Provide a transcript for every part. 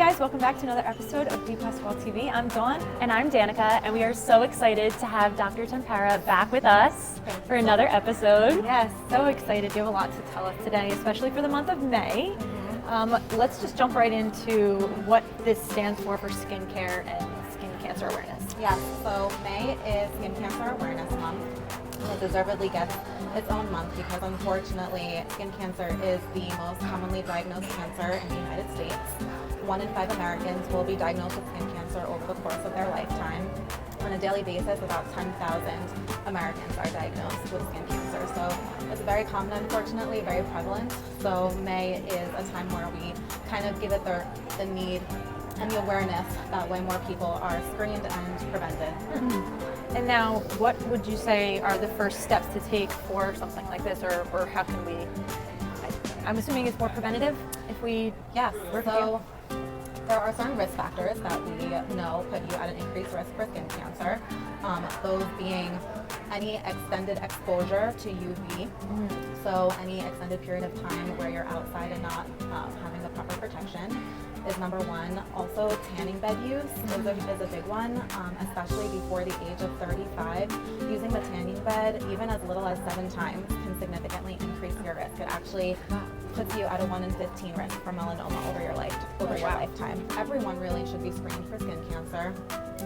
guys, welcome back to another episode of DePasquale TV. I'm Dawn. And I'm Danika, and we are so excited to have Dr. Tempera back with us for another episode. Yes, so excited. You have a lot to tell us today, especially for the month of May. Let's just jump right into what this stands for skincare and skin cancer awareness. Yes, so May is Skin Cancer Awareness Month. It deservedly gets its own month because unfortunately skin cancer is the most commonly diagnosed cancer in the United States. 1 in 5 Americans will be diagnosed with skin cancer over the course of their lifetime. On a daily basis, about 10,000 Americans are diagnosed with skin cancer. So it's very common, unfortunately, very prevalent. So May is a time where we kind of give it the need and the awareness. That way more people are screened and prevented. And now, what would you say are the first steps to take for something like this, or how can we, I'm assuming it's more preventative if we Yes, work so there are certain risk factors that we know put you at an increased risk for skin cancer. Those being any extended exposure to UV, so any extended period of time where you're outside and not having the proper protection is number one. Also, tanning bed use is a big one, especially before the age of 35. Using the tanning bed even as little as 7 times can significantly increase your risk. It actually puts you at a 1 in 15 risk for melanoma over your lifetime. Everyone really should be screened for skin cancer.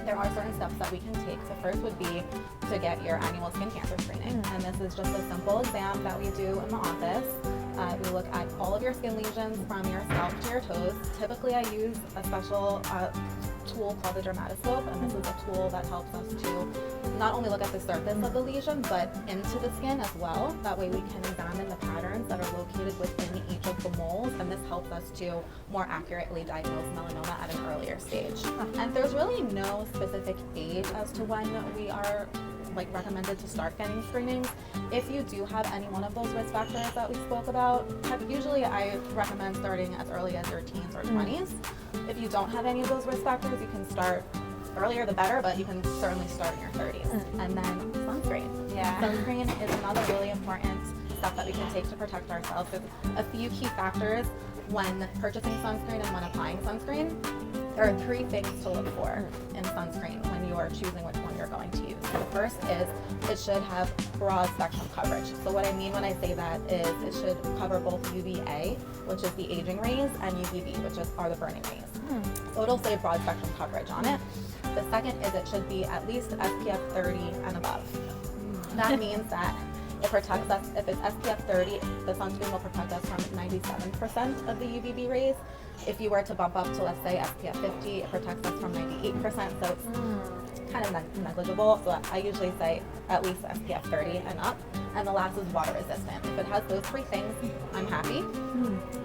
There are certain steps that we can take. The first would be to get your annual skin cancer screening. And this is just a simple exam that we do in the office. We look at all of your skin lesions from your scalp to your toes. Typically I use a special tool called the dermatoscope, and this is a tool that helps us to not only look at the surface of the lesion, but into the skin as well. That way we can examine the patterns that are located within each of the moles, and this helps us to more accurately diagnose melanoma at an earlier stage. And there's really no specific age as to when we are recommended to start getting screenings. If you do have any one of those risk factors that we spoke about, usually I recommend starting as early as your teens or 20s. If you don't have any of those risk factors, you can start earlier the better, but you can certainly start in your 30s. And then sunscreen. Yeah. Sunscreen is another really important step that we can take to protect ourselves. There's a few key factors when purchasing sunscreen and when applying sunscreen. There are 3 things to look for in sunscreen when you are choosing which one you're going to use. The first is it should have broad spectrum coverage. So what I mean when I say that is it should cover both UVA, which is the aging rays, and UVB, which are the burning rays. So it'll say broad spectrum coverage on it. The second is it should be at least SPF 30 and above. That means that it protects us. If it's SPF 30, the sunscreen will protect us from 97% of the UVB rays. If you were to bump up to, let's say, SPF 50, it protects us from 98%, so it's kind of negligible. So I usually say at least SPF 30 and up. And the last is water resistant. If it has those 3 things, I'm happy.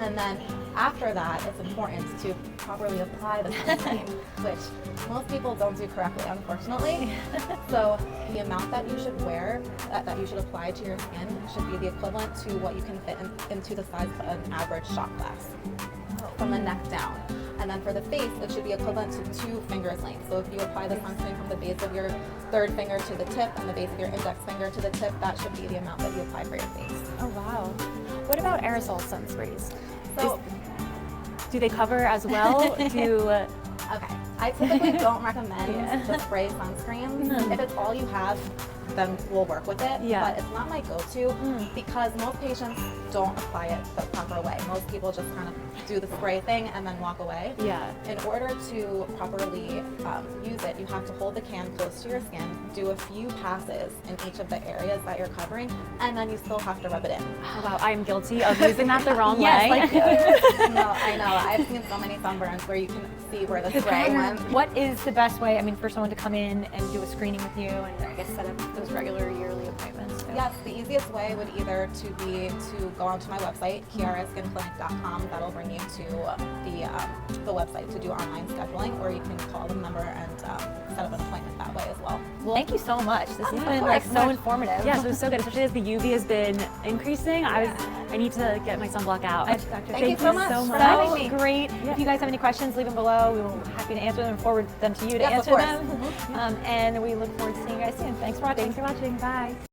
And then after that, it's important to properly apply the sunscreen, which most people don't do correctly, unfortunately. So the amount that you should wear, that you should apply to your skin, should be the equivalent to what you can fit into the size of an average shot glass from the neck down. And then for the face, it should be equivalent to 2 fingers length. So if you apply the sunscreen from the base of your 3rd finger to the tip and the base of your index finger to the tip, that should be the amount that you apply for your face. Oh, wow. What about aerosol sunscreens? So, do they cover as well? okay, I typically don't recommend the spray sunscreens. If it's all you have, then we'll work with it. But it's not my go-to because most patients don't apply it the proper way. Most people just kind of do the spray thing and then walk away. In order to properly use it, you have to hold the can close to your skin, do a few passes in each of the areas that you're covering, and then you still have to rub it in. Oh, wow, I am guilty of using that the wrong way. No, I know. I've seen so many sunburns where you can see where the spray went. What is the best way, for someone to come in and do a screening with you and I guess set up those regular yearly appointments? Yes, the easiest way would either to go onto my website, kiaraskinclinic.com. That'll bring you to the website to do online scheduling, or you can call the number and set up an appointment that way as well. Well, thank you so much. This has been so informative. Yes, it was so good, especially as the UV has been increasing. I need to get my sunblock out. Thank you so much. That was great. If you guys have any questions, leave them below. We will be happy to answer them and forward them to you to answer them. And we look forward to seeing you guys soon. Thanks for watching. Thanks for watching. Bye.